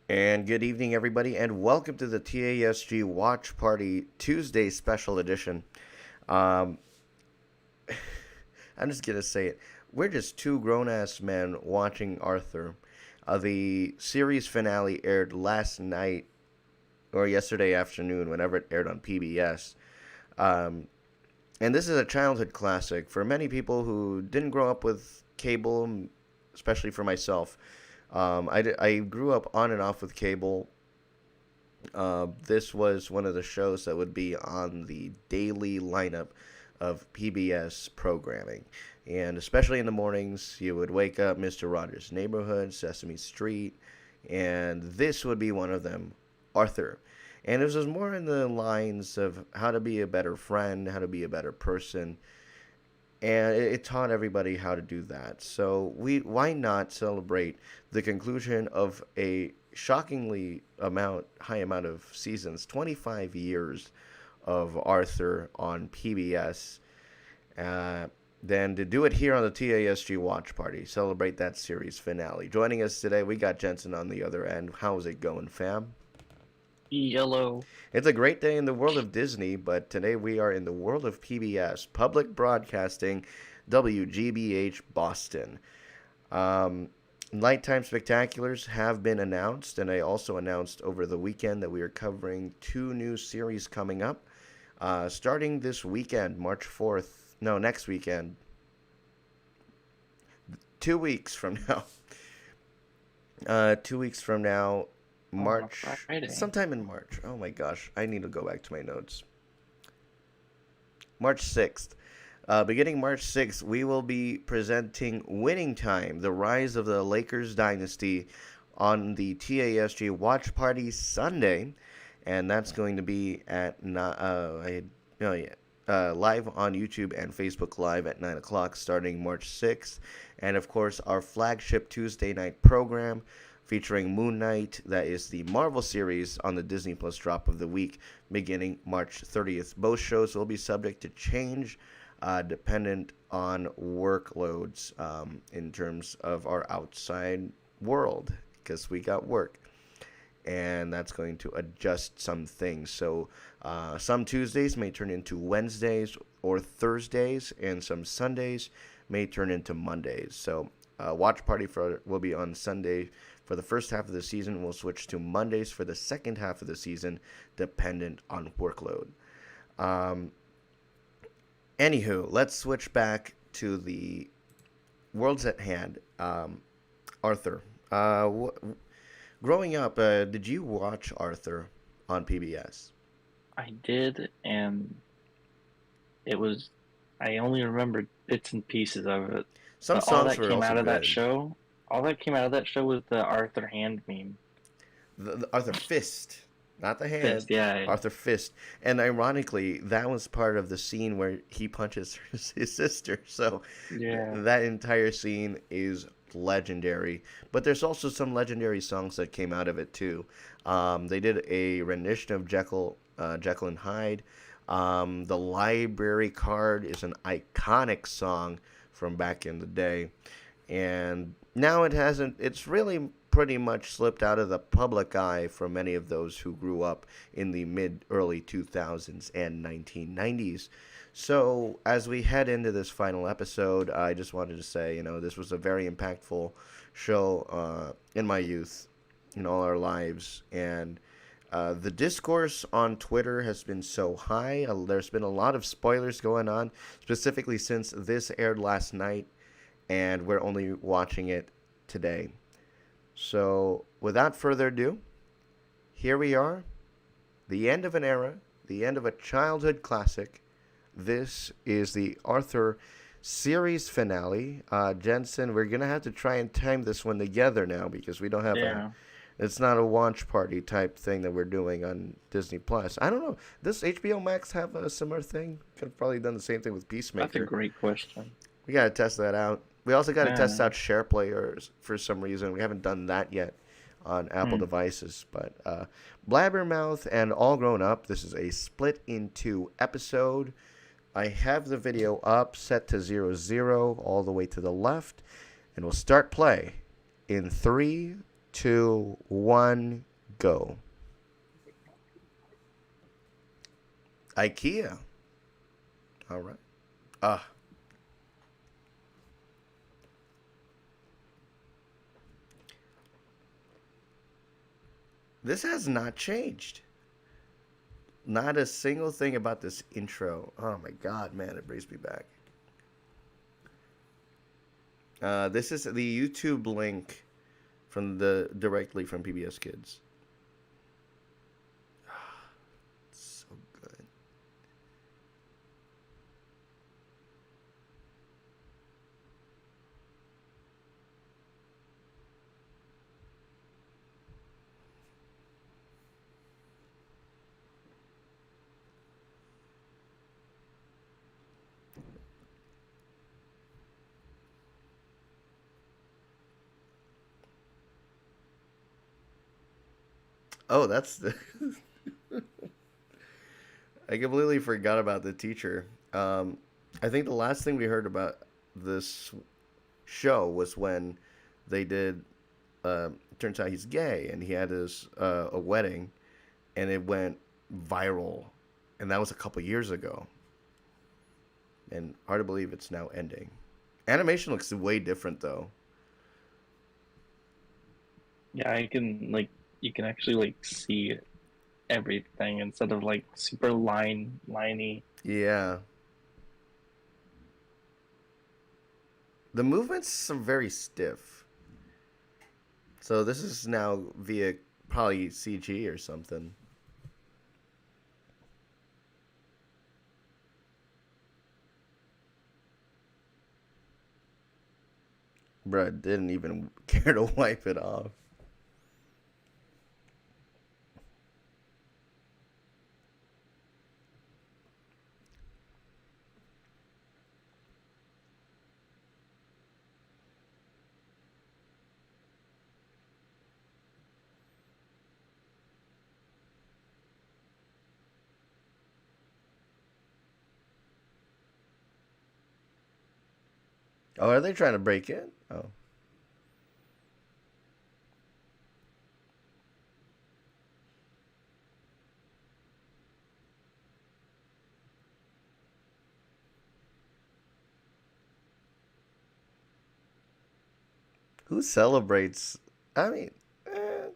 And good evening, everybody, and welcome to the TASG Watch Party Tuesday Special Edition. Um, I'm just gonna say it. We're just two grown-ass men watching Arthur. The series finale aired last night or yesterday afternoon, whenever it aired on PBS. Um, and this is a childhood classic for many people who didn't grow up with cable, especially for myself. I grew up on and off with cable. This was one of the shows that would be on the daily lineup of PBS programming. And especially in the mornings, you would wake up Mr. Rogers' Neighborhood, Sesame Street, and this would be one of them, Arthur. And it was more in the lines of how to be a better friend, how to be a better person, and it taught everybody how to do that. So why not celebrate the conclusion of a shockingly high amount of seasons, 25 years of Arthur on PBS, uh, than to do it here on the TASG Watch Party, celebrate that series finale. Joining us today, we got Jensen on the other end. How's it going, fam? Yellow. It's a great day in the world of Disney, but today we are in the world of PBS, Public Broadcasting, WGBH Boston. Um, Nighttime Spectaculars have been announced, and I also announced over the weekend that we are covering two new series coming up. Starting this weekend, March 4th, no, next weekend, 2 weeks from now. 2 weeks from now, On a March, Friday. sometime in March. Oh my gosh, I need to go back to my notes. March 6th. Beginning March 6th, we will be presenting Winning Time, the rise of the Lakers dynasty on the TASG Watch Party Sunday. And that's going to be at live on YouTube and Facebook Live at 9 o'clock starting March 6th. And of course, our flagship Tuesday night program featuring Moon Knight, that is the Marvel series on the Disney Plus drop of the week, beginning March 30th. Both shows will be subject to change dependent on workloads in terms of our outside world, because we got work. And that's going to adjust some things. So some Tuesdays may turn into Wednesdays or Thursdays, and some Sundays may turn into Mondays. So Watch Party will be on Sunday for the first half of the season. We'll switch to Mondays for the second half of the season, dependent on workload. Anywho, let's switch back to the worlds at hand. Arthur, growing up, did you watch Arthur on PBS? I did, and it was. I only remembered bits and pieces of it. Some But all songs that were came also out of that good. show, all that came out of that show was the Arthur Hand meme. The Arthur Fist, not the hand. Fist, yeah, Arthur Fist, and ironically, that was part of the scene where he punches his sister. So yeah, that entire scene is legendary. But there's also some legendary songs that came out of it too. They did a rendition of Jekyll and Hyde. The Library Card is an iconic song from back in the day, and now it hasn't. It's really pretty much slipped out of the public eye for many of those who grew up in the mid early 2000s and 1990s. So as we head into this final episode, I just wanted to say, this was a very impactful show in my youth, in all our lives, and the discourse on Twitter has been so high. There's been a lot of spoilers going on, specifically since this aired last night, and we're only watching it today. So, without further ado, here we are, the end of an era, the end of a childhood classic. This is the Arthur series finale. Jensen, we're going to have to try and time this one together now because we don't have a. yeah. It's not a watch party type thing that we're doing on Disney Plus. I don't know. Does HBO Max have a similar thing? Could have probably done the same thing with That's a Peacemaker. great question. We gotta test that out. We also gotta test Yeah. out share players for some reason. We haven't done that yet on Apple Hmm. devices. But Blabbermouth and All Grown Up. This is a split in two episode. I have the video up, set to 0, 0, all the way to the left, and we'll start play in 3, 2, 1, go. IKEA. All right. Ah. This has not changed. Not a single thing about this intro. Oh my god, man, it brings me back. This is the YouTube link from directly from PBS Kids. So good. Oh, that's the. I completely forgot about the teacher. I think the last thing we heard about this show was when they did. Turns out he's gay, and he had his a wedding, and it went viral, and that was a couple years ago. And hard to believe it's now ending. Animation looks way different though. Yeah, I can like you can actually like see everything instead of like super liney. Yeah, the movements are very stiff. So this is now via probably CG or something. Bruh didn't even care to wipe it off. Oh, are they trying to break in? Oh. Who celebrates? I mean, eh,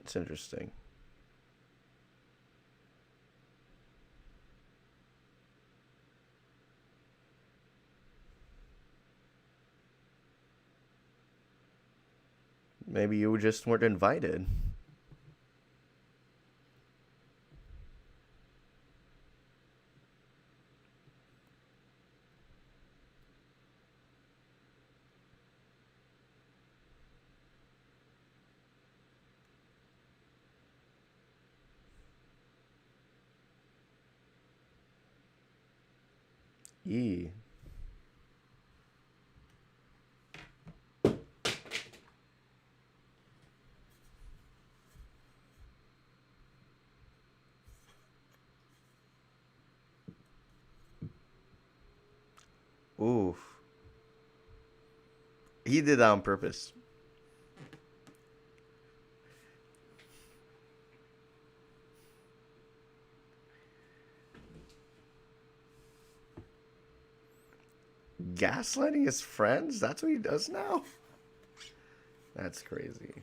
it's interesting. Maybe you just weren't invited. Yee. Oof. He did that on purpose. Gaslighting his friends? That's what he does now? That's crazy.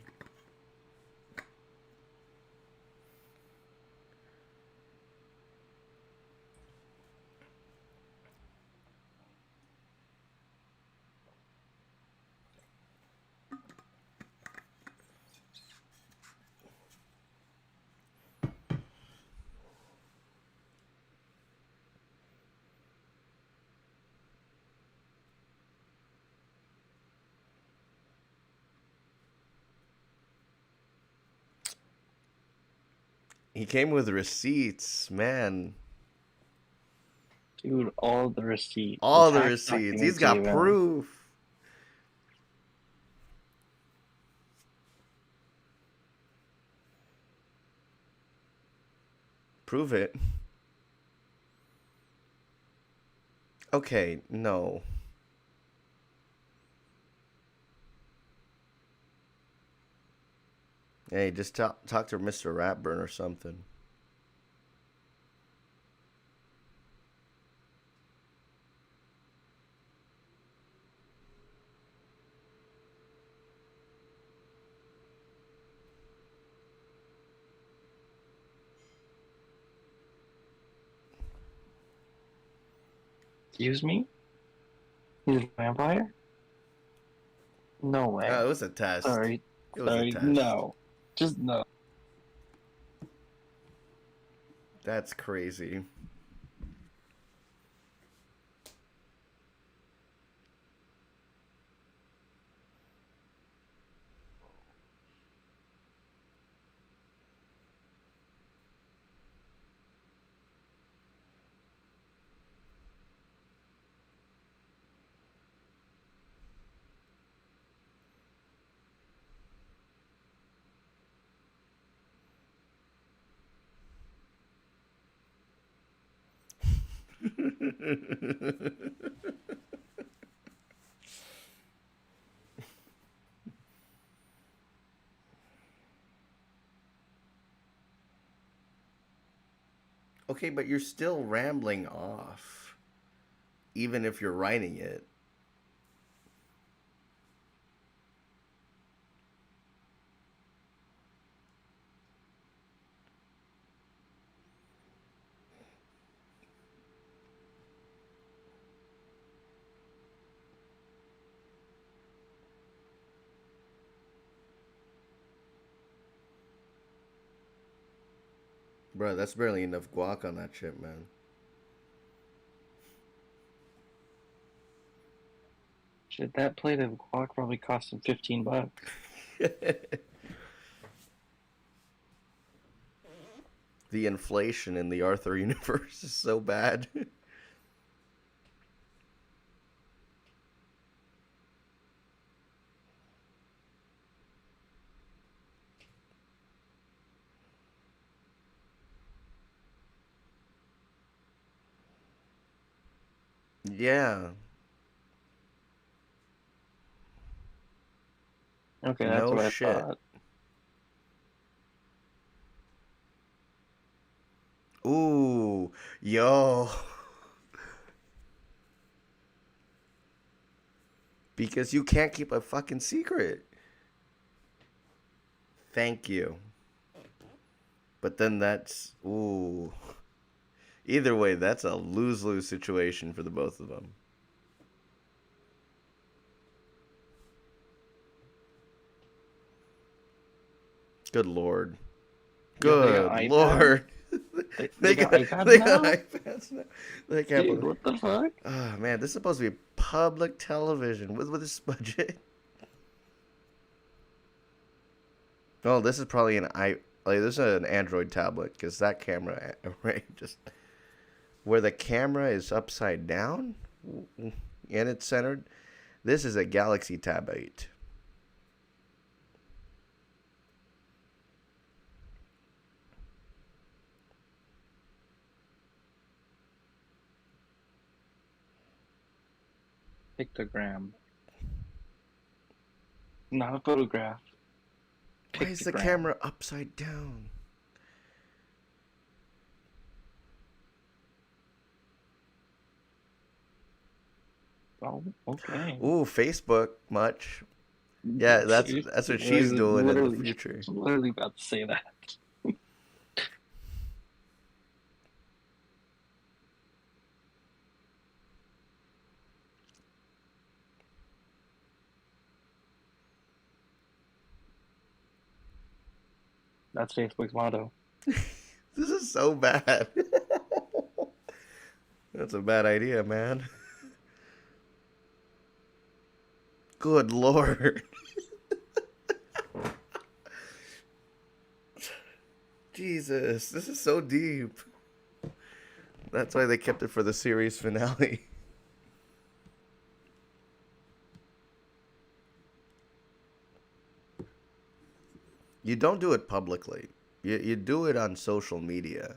He came with receipts, man. Dude, all the receipts, the All the tax receipts. He's documents got even. proof. Prove it. Okay, no. Hey, just talk to Mr. Ratburn or something. Excuse me? He's a vampire? No way. It was a test. Sorry. It was a Sorry. test. No. Just no. That's crazy. Okay, but you're still rambling off, even if you're writing it. Bro, that's barely enough guac on that shit, man. Shit, that plate of guac probably cost him $15. The inflation in the Arthur universe is so bad. Yeah, Okay, that's no what I shit. thought. Ooh, yo. Because you can't keep a fucking secret. Thank you. But then that's ooh. Either way, that's a lose-lose situation for the both of them. Good lord. Yo, they got Good iPads? lord. They got iPads They got now? iPads now. They can't Dude, believe. what the fuck? Oh man, this is supposed to be public television with this budget. Oh, this is probably this is an Android tablet because that camera right just where the camera is upside down and it's centered. This is a Galaxy Tab 8. Pictogram. Not a photograph. Why is the Pictogram. camera upside down? Oh, okay. Ooh, Facebook much. Yeah, that's what she's doing in the future. Literally about to say that. That's Facebook's motto. This is so bad. That's a bad idea, man. Good lord. Jesus, this is so deep. That's why they kept it for the series finale. You don't do it publicly. You do it on social media.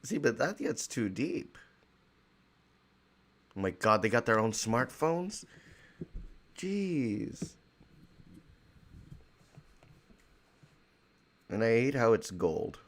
See, but that gets too deep. Oh my god, they got their own smartphones? Jeez. And I hate how it's gold.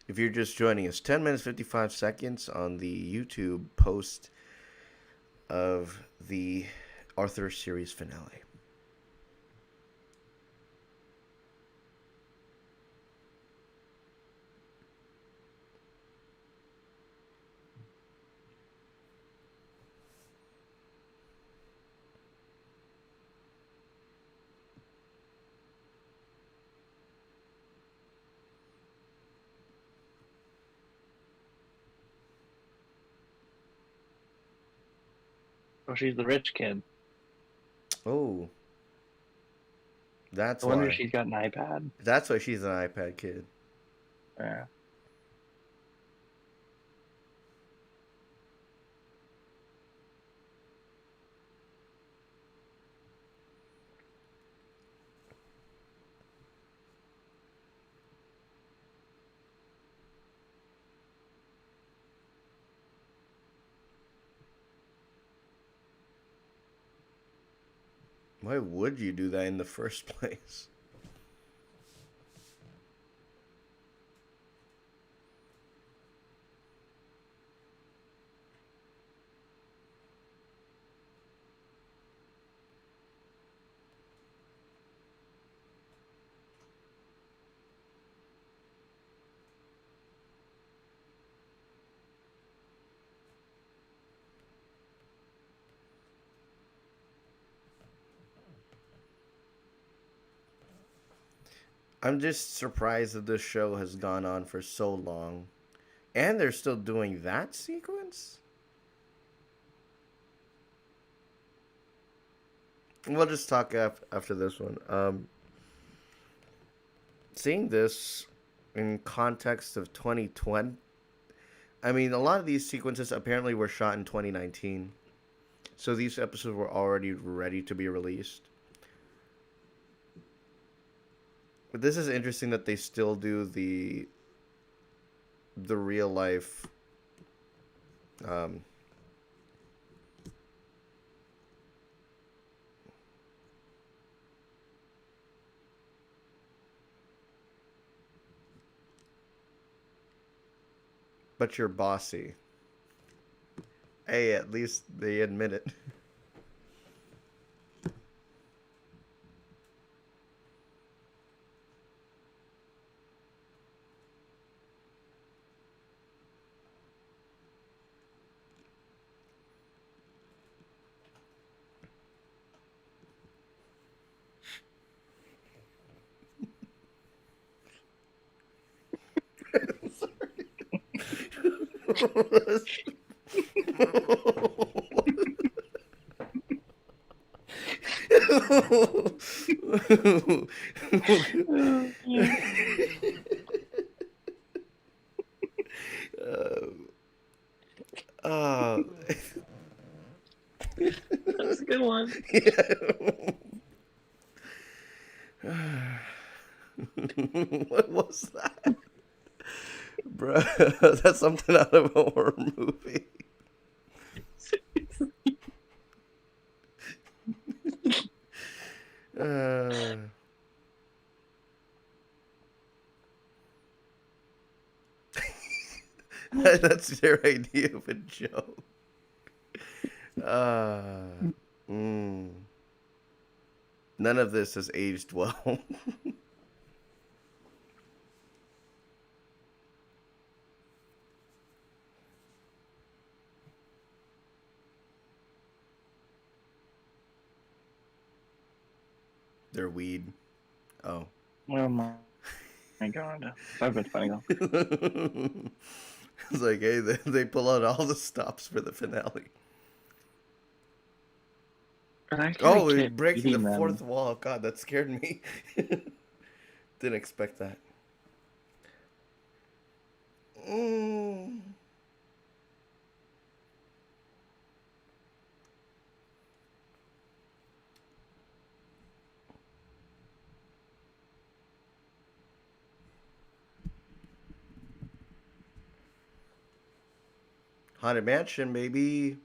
If you're just joining us, 10 minutes 55 seconds on the YouTube post of the Arthur series finale. Oh, she's the rich kid. Oh, that's No wonder why. she's got an iPad. That's why she's an iPad kid. Yeah. Why would you do that in the first place? I'm just surprised that this show has gone on for so long. And they're still doing that sequence? We'll just talk after this one. Seeing this in context of 2020, I mean, a lot of these sequences apparently were shot in 2019. So these episodes were already ready to be released. But this is interesting that they still do the real life um but you're bossy. Hey, at least they admit it. uh, That's a good one. What was that? Bruh, that's something out of a horror movie. Uh, that's their idea of a joke. Uh, mm. None of this has aged well. They're weed. Oh. Oh my god. I've been funny though. It's like, hey, they pull out all the stops for the finale. But I actually Oh, kept breaking the beating fourth them. wall. God, that scared me. Didn't expect that. Mm. Haunted Mansion, maybe.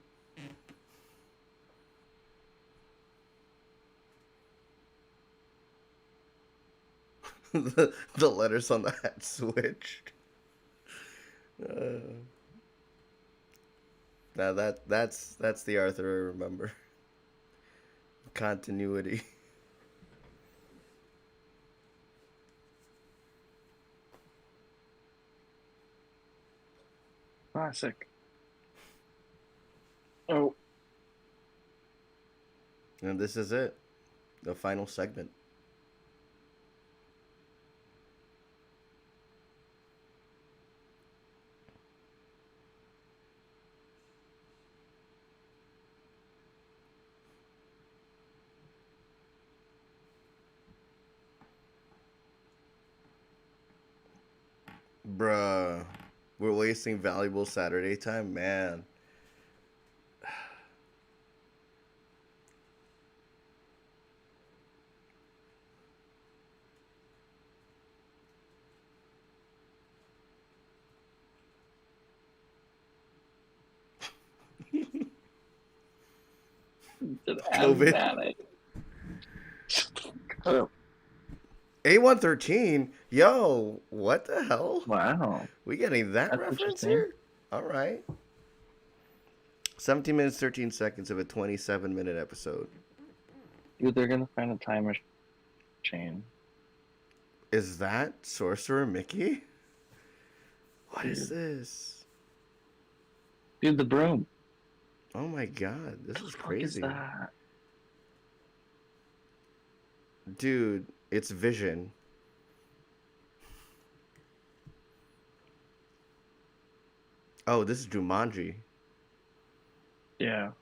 The letters on the hat switched. Uh, now that's the Arthur I remember. Continuity. Classic. Oh, And this is it. The final segment. Bruh. We're wasting valuable Saturday time, man. just COVID. asthmatic. Oh, A113? Yo, what the hell? wow. We getting that That's reference interesting. here? All right. 17 minutes, 13 seconds of a 27-minute episode. Dude, they're gonna find a time machine. Is that Sorcerer Mickey? What is Dude. this? Dude, the broom. Oh my god, this The is fuck is crazy. that? Dude, it's Vision. Oh, this is Jumanji. Yeah.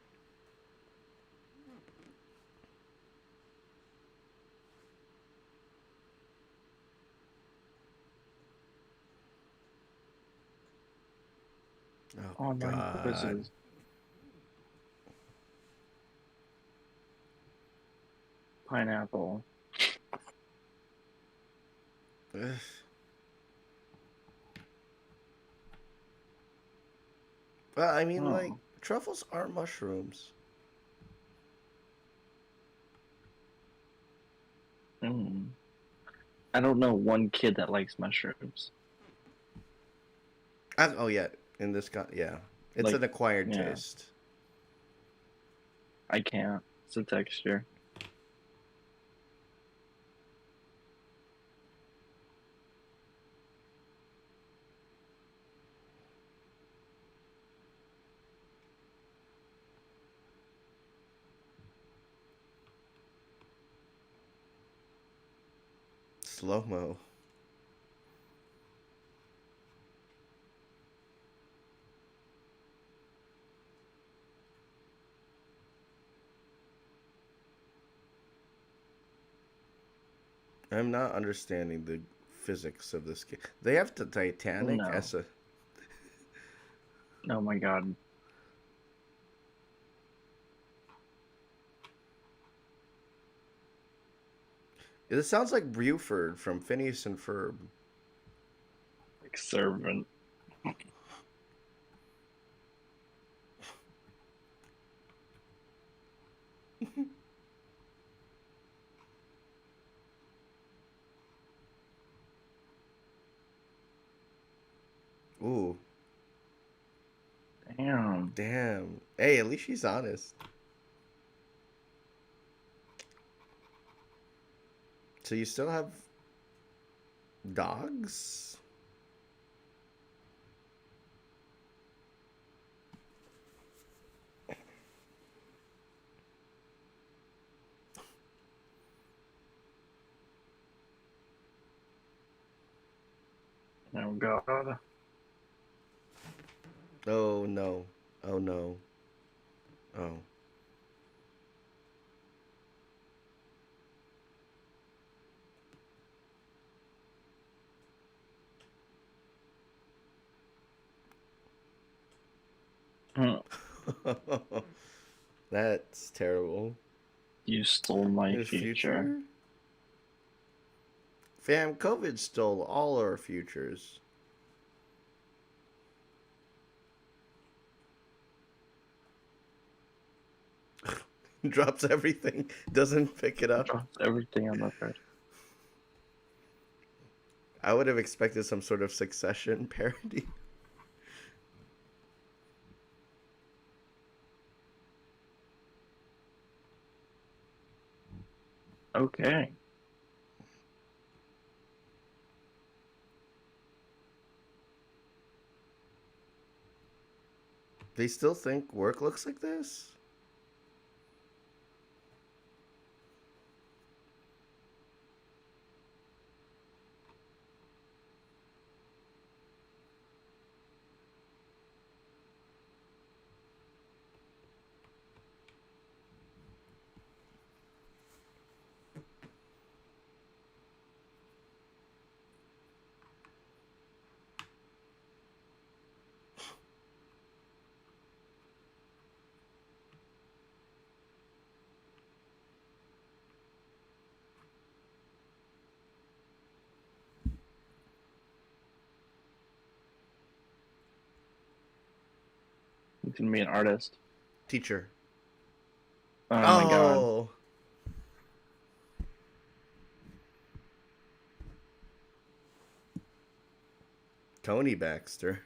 Oh Online god. quizzes. Pineapple. Ugh. Well, I mean, like, Oh. truffles are mushrooms. Mm. I don't know one kid that likes mushrooms. Oh yeah, yeah, it's Like, an acquired yeah, taste. I can't. It's a texture. Slow mo. I'm not understanding the physics of this game. They have the Titanic No. as a. Oh my god. It sounds like Buford from Phineas and Ferb. Like servant. Ooh, Damn. damn. Hey, at least she's honest. So you still have dogs? Oh god. Oh no. Oh no. Oh. That's terrible. You stole my His future. future? Fam, COVID stole all our futures. Drops everything, doesn't pick it up. Dropped everything on the bed. I would have expected some sort of Succession parody. Okay. They still think work looks like this? You can be an artist. Teacher. Oh my god. Oh! Tony Baxter.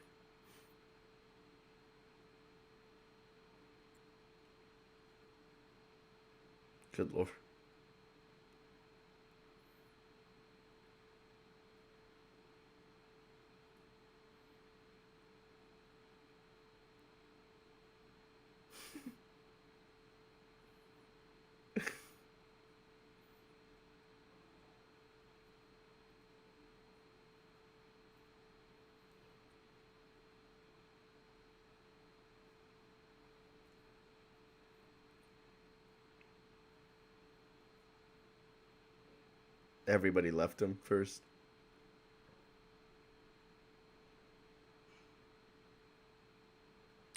Good lord. Everybody left him first.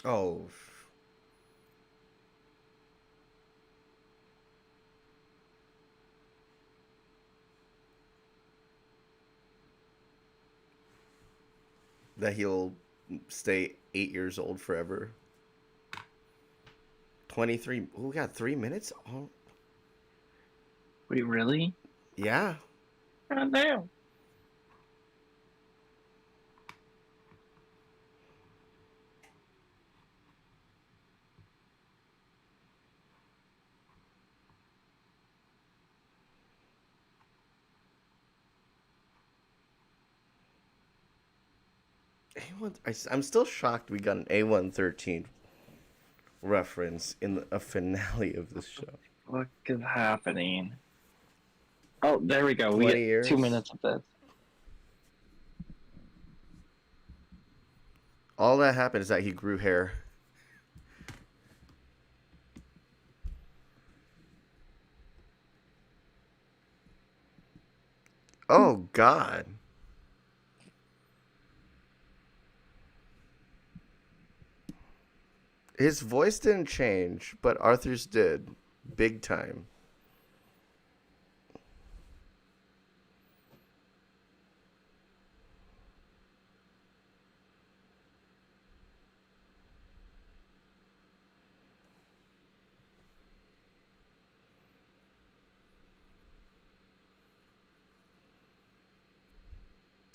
Oh. That he'll stay 8 years old forever. 23. Oh, we got 3 minutes? Oh, Wait, really? yeah. God damn. I'm still shocked we got an A113 reference in a finale of this show. What is happening? Oh, there we go. We 20 get 2 years. minutes of this. All that happened is that he grew hair. Oh, God. His voice didn't change, but Arthur's did. Big time.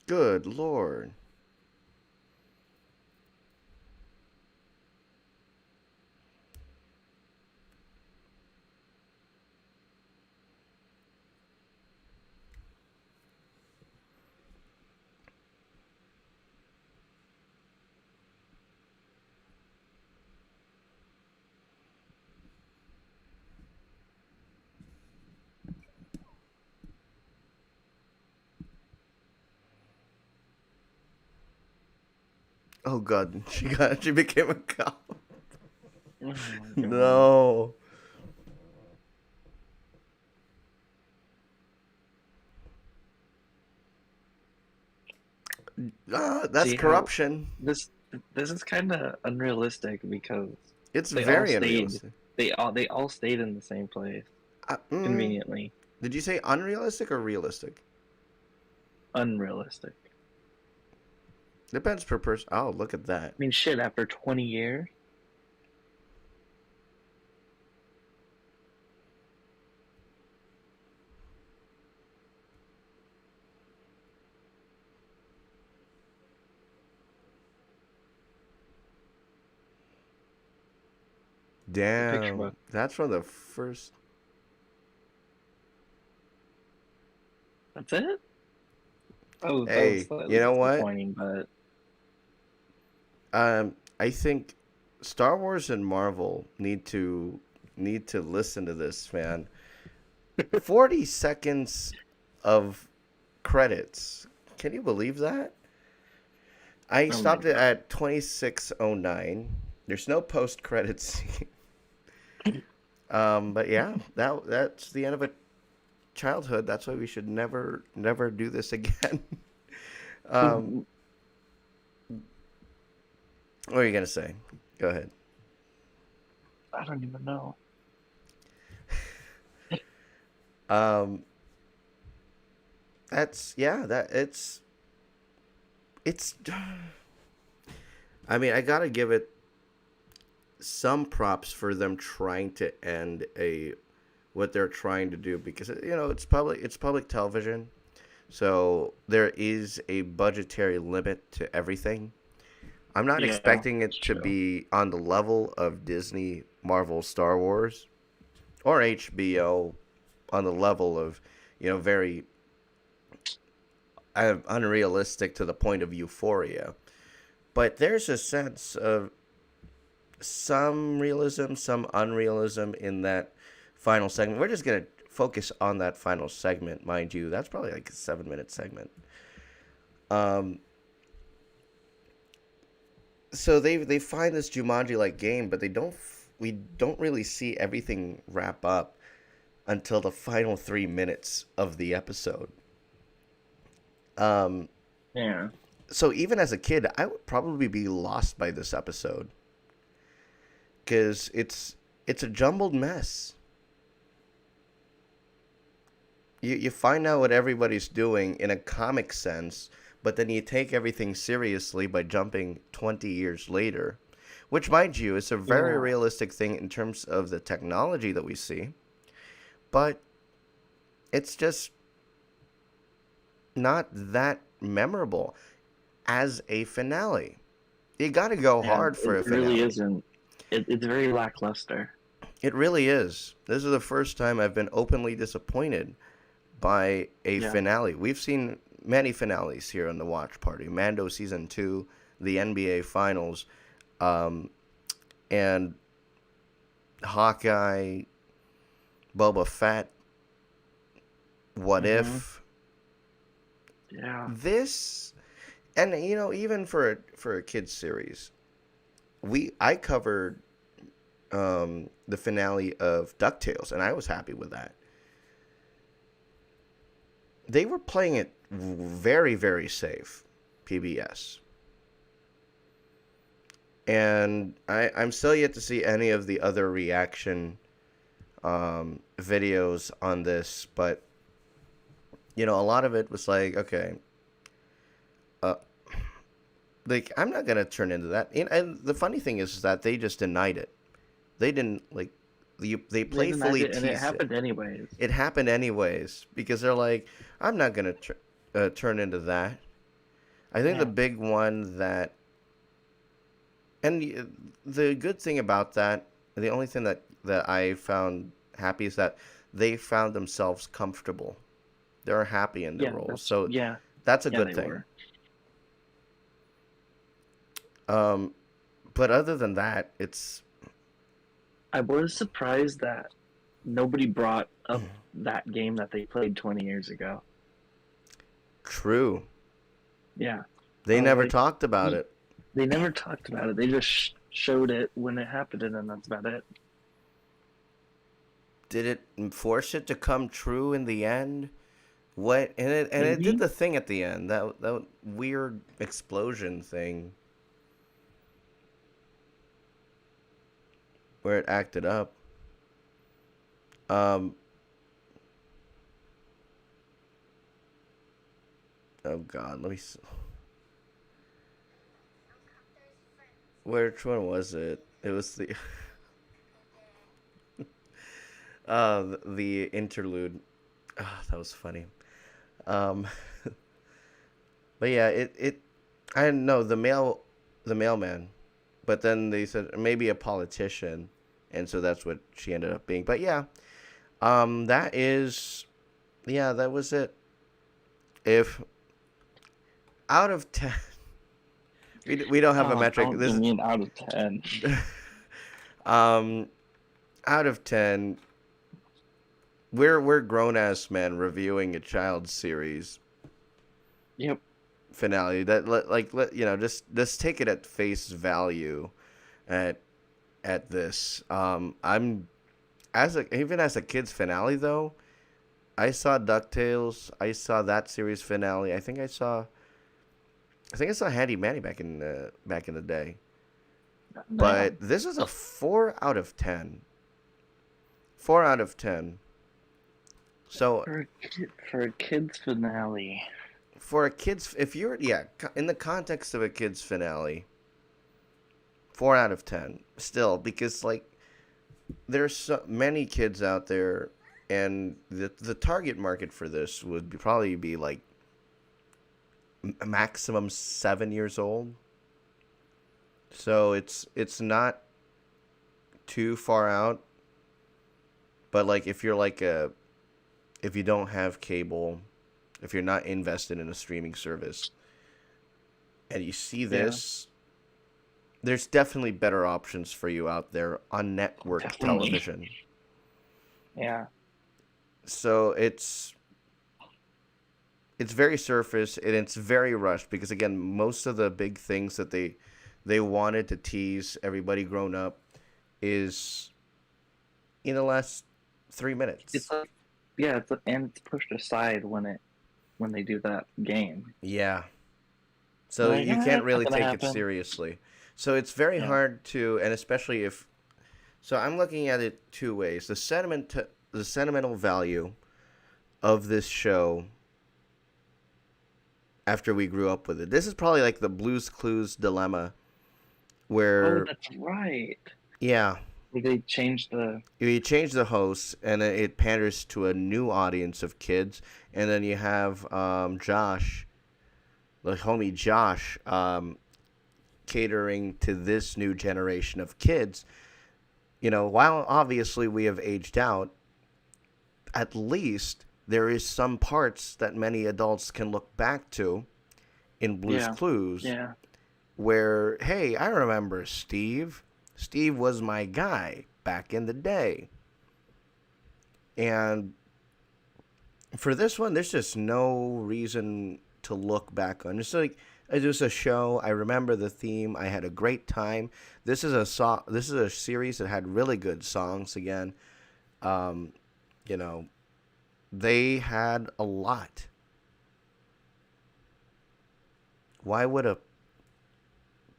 Good lord. Oh god, she became a cop. Oh my god. No. That's See how corruption. this this is kind of unrealistic because It's they all very stayed unrealistic. they all stayed in the same place Uh, mm, conveniently. did you say unrealistic or realistic? Unrealistic. Depends per person. Oh, look at that. I mean, shit. After 20 years, the picture Damn. book. That's from the first. That's it. That was Hey, you slightly know what? disappointing, but I think Star Wars and Marvel need to listen to this, man. 40 seconds of credits. Can you believe that? I oh my stopped it god. at 26:09. There's no post credits. But yeah, that's the end of a childhood. That's why we should never do this again. um, what are you gonna say? Go ahead. I don't even know. Um, that's yeah. That it's. I mean, I gotta give it some props for them trying to end a what they're trying to do because it's public television, so there is a budgetary limit to everything. I'm not Yeah, expecting it's it to true. be on the level of Disney, Marvel, Star Wars, or HBO, on the level of very unrealistic to the point of euphoria. But there's a sense of some realism, some unrealism in that final segment. We're just gonna focus on that final segment, mind you. That's probably like a 7 minute segment. Um, so they find this Jumanji like game, but they don't. We don't really see everything wrap up until the final 3 minutes of the episode. Um, Yeah. so even as a kid, I would probably be lost by this episode because it's a jumbled mess. You find out what everybody's doing in a comic sense, but then you take everything seriously by jumping 20 years later, which, mind you, is a very Yeah. realistic thing in terms of the technology that we see, but it's just not that memorable as a finale. You got to go Yeah. hard for It a really finale. isn't. It's very lackluster. It really is. This is the first time I've been openly disappointed by a Yeah. finale. We've seen many finales here on the Watch Party. Mando season 2, the NBA Finals, um, and Hawkeye, Boba Fett. What Hmm. if Yeah. this? And even for a kids series, I covered the finale of DuckTales, and I was happy with that. They were playing it very, very safe, PBS. And I'm still yet to see any of the other reaction videos on this, but a lot of it was like, okay, uh, like I'm not gonna turn into that. And the funny thing is that they just denied it. They didn't they They denied playfully it, and it teased it. happened anyways. It happened anyways because they're like, I'm not gonna turn into that. I think the Yeah. big one that, and the good thing about that, the only thing that I found happy is that they found themselves comfortable. They're happy in their Yeah. roles, That's so yeah. that's a Yeah. good They thing. were. Um, but other than that, it's I was surprised that nobody brought up that game that they played 20 years ago. true. Yeah. I They was never like, talked about y- it. They never talked about it. They just showed it when it happened, and then that's about it. Did it force it to come true in the end? What and it did Maybe. the thing at the end, that weird explosion thing where it acted up. Um, oh God, which one was it? It was the the interlude. Oh, that was funny. Um, but yeah, it I didn't know the mailman, but then they said maybe a politician, and so that's what she ended up being. But yeah, that is yeah, that was it. If out of 10, we don't have a Oh, metric. don't This give is me an out of 10. um out of 10. We're grown ass men reviewing a child series Yep. finale that just take it at face value at this. I'm as a even as a kid's finale though. I saw DuckTales. I saw that series finale. I think I saw Handy Manny back in the day. But Damn. this is a 4 out of 10. 4 out of 10. So For a kid's finale. for a kid's, if you're in the context of a kid's finale, 4 out of 10 still, because like there's so many kids out there, and the target market for this would probably be like maximum 7 years old. So it's not too far out, but like if you don't have cable, if you're not invested in a streaming service, and you see Yeah, this, there's definitely better options for you out there on network definitely. television. Yeah. So it's very surface and it's very rushed because again, most of the big things that they wanted to tease everybody grown up is in the last 3 minutes. It's like, yeah, and it's pushed aside when they do that game. Yeah. So Like, you ah, can't it's not really gonna take it happen. seriously. So it's very Yeah. hard to, and especially if, so I'm looking at it two ways. The sentimental value of this show after we grew up with it. This is probably like the Blue's Clues dilemma Oh, where, that's right. yeah, Where they changed the. you change the host and it panders to a new audience of kids, and then you have Josh, the homie Josh, catering to this new generation of kids. While obviously we have aged out, at least there is some parts that many adults can look back to in Blue's Yeah. Clues Yeah. where, hey, I remember Steve. Steve was my guy back in the day. And for this one, there's just no reason to look back on. It's like it was a show. I remember the theme. I had a great time. This is a series that had really good songs. Again, um, you know, they had a lot. Why would a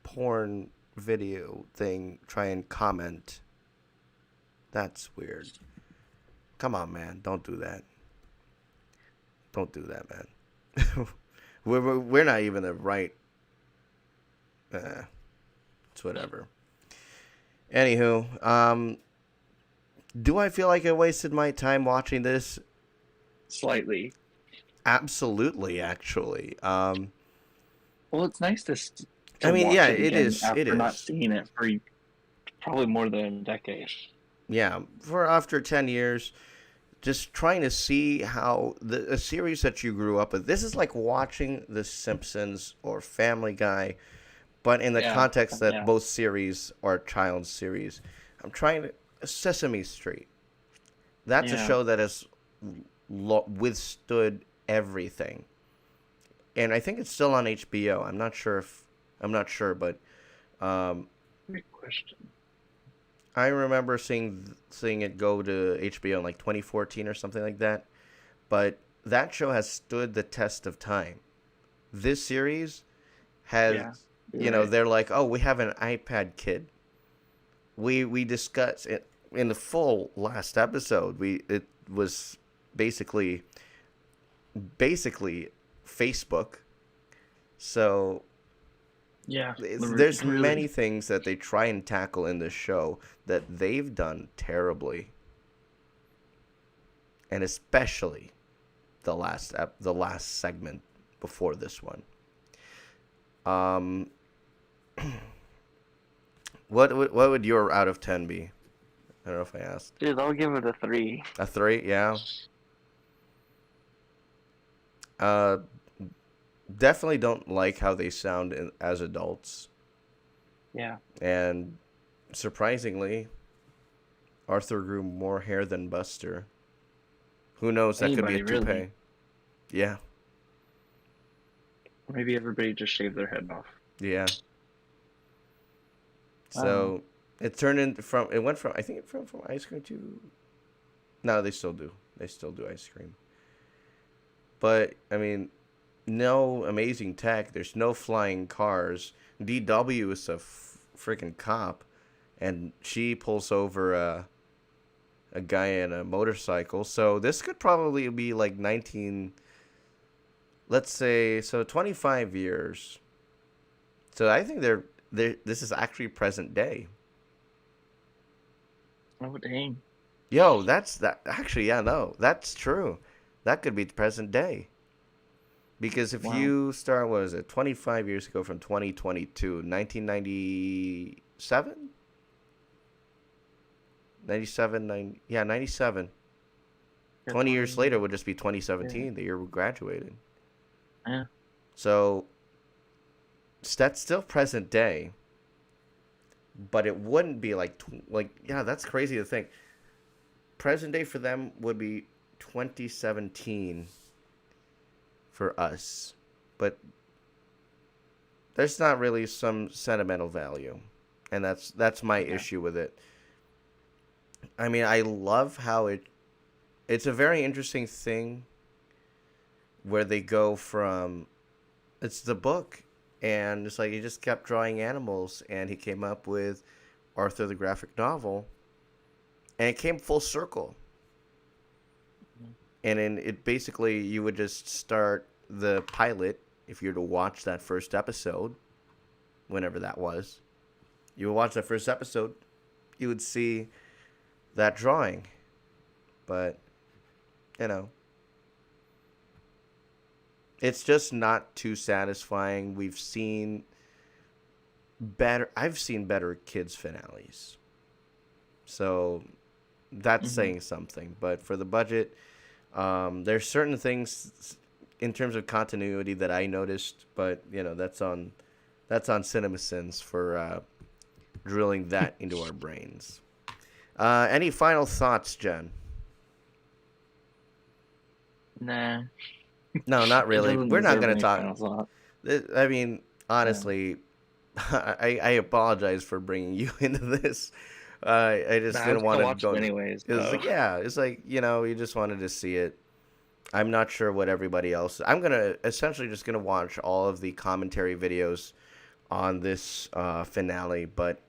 porn video thing try and comment? That's weird. Come on, man. Don't do that. Don't do that, man. we're not even the right. It's whatever. Anywho, do I feel like I wasted my time watching this? Slightly. Absolutely, actually. Well, it's nice I to mean, yeah, watch it it again is. It after not is. seeing it for probably more than a decade. Yeah, for after 10 years, just trying to see how a series that you grew up with. This is like watching The Simpsons or Family Guy, but in the Yeah. context that Yeah. both series are child series. I'm trying to Sesame Street. That's a Yeah. show that has withstood everything, and I think it's still on HBO. I'm not sure if I'm not sure, but um, Great question. I remember seeing it go to HBO in like 2014 or something like that. But that show has stood the test of time. This series has, Yeah, you're right. they're like, oh, we have an iPad kid. We discussed it in the full last episode. It was basically Facebook. So Yeah, there's many really. things that they try and tackle in this show that they've done terribly, and especially the last segment before this one. Um, what would your out of 10 be? I don't know if I asked. Dude, I'll give it a 3. A 3, yeah. Uh, Definitely don't like how they sound as adults, Yeah. and surprisingly, Arthur grew more hair than Buster. Who knows? That could be a Anybody, really. toupee. Yeah, Maybe everybody just shaved their head off. yeah. I don't know. So it went from, I think it went from ice cream to, no, they still do. They still do ice cream. But I mean, no amazing tech. There's no flying cars. DW is a freaking cop, and she pulls over a guy in a motorcycle. So this could probably be like 19, let's say, so 25 years. So I think this is actually present day. Oh, dang. Yo, that's that. Actually, yeah, no, that's true. That could be present day. Because if Wow. you start, what is it, 25 years ago from 2022, 1997? 97, 97. Yeah, 20 years 20. later would just be Yeah. 2017, the year we graduated. Yeah. So that's still present day, but it wouldn't be yeah, that's crazy to think. Present day for them would be 2017 for us, but there's not really some sentimental value, and that's my Yeah. issue with it. I mean, I love how it's a very interesting thing where they go from, it's the book, and it's like he just kept drawing animals, and he came up with Arthur the graphic novel, and it came full circle. And then it basically, you would just start the pilot, if you were to watch that first episode, whenever that was. You would watch that first episode, you would see that drawing. But, you know, it's just not too satisfying. I've seen better kids finales. So that's Mm-hmm. saying something. But for the budget, there's certain things in terms of continuity that I noticed, but that's on CinemaSins for drilling that into our brains. Any final thoughts, Jen? Nah. No, not It really. doesn't We're not deserve gonna any talk. final thought. I mean, Yeah. honestly, I apologize for bringing you into this. I just Nah, I was didn't want gonna to watch it go. anyways, It was so. like, yeah, it's like, you just wanted to see it. I'm not sure what everybody else. I'm essentially just gonna watch all of the commentary videos on this finale, but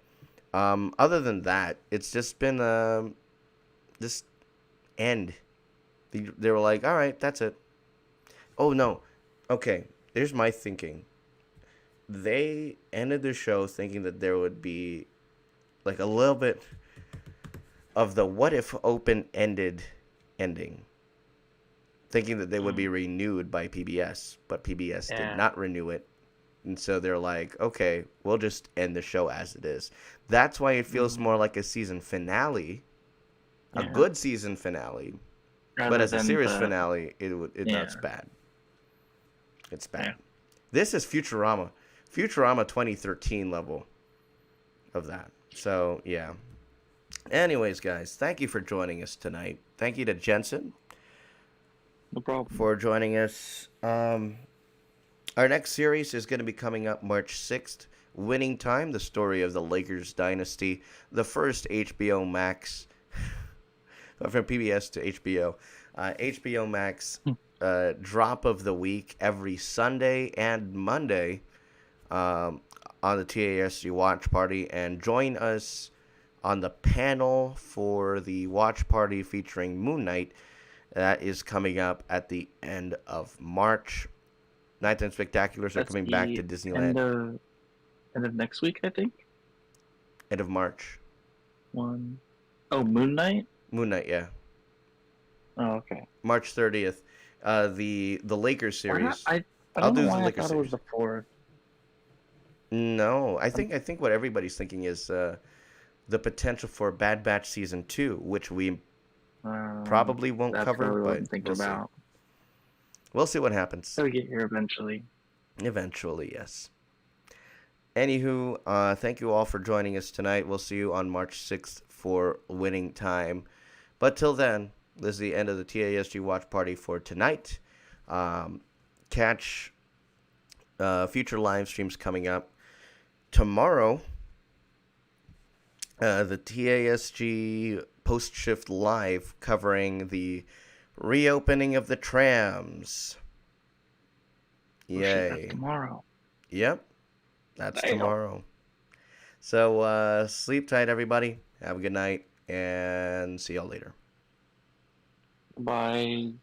other than that, it's just been this end. They were like, all right, that's it. Oh no, okay. Here's my thinking. They ended the show thinking that there would be like a little bit of the what if open ended ending, thinking that they would be Mm. renewed by PBS, but PBS did Yeah. not renew it. And so they're like, okay, we'll just end the show as it is. That's why it feels Mm-hmm. more like a season finale, a Yeah. good season finale. But Rather as a than series the. finale, that's Yeah. bad. It's Yeah. bad. This is Futurama 2013 level of that. So yeah. Anyways, guys, thank you for joining us tonight. Thank you to Jensen No problem. for joining us. Our next series is going to be coming up March 6th. Winning Time, the story of the Lakers dynasty. The first HBO Max, from PBS to HBO. HBO Max drop of the week every Sunday and Monday on the TASG Watch Party. And join us on the panel for the Watch Party featuring Moon Knight. That is coming up at the end of March. Nighttime Spectaculars are That's coming back the to Disneyland. end of next week, I think. End of March. Moon Knight. Moon Knight, yeah. Oh, okay. March 30th. The Lakers series. I I'll don't do know the why I Lakers thought it was series. the 4th. No, I think what everybody's thinking is the potential for Bad Batch season 2, which we probably won't That's cover, really what I'm but thinking we'll see. about. We'll see what happens. It'll get here eventually. Eventually, yes. Anywho, thank you all for joining us tonight. We'll see you on March 6th for Winning Time. But till then, this is the end of the TASG Watch Party for tonight. Catch future live streams coming up. Tomorrow, the TASG Post Shift Live covering the reopening of the trams. Oh, shit, Yay. that's tomorrow. Yep. That's Damn. tomorrow. So sleep tight, everybody. Have a good night, and see y'all later. Bye.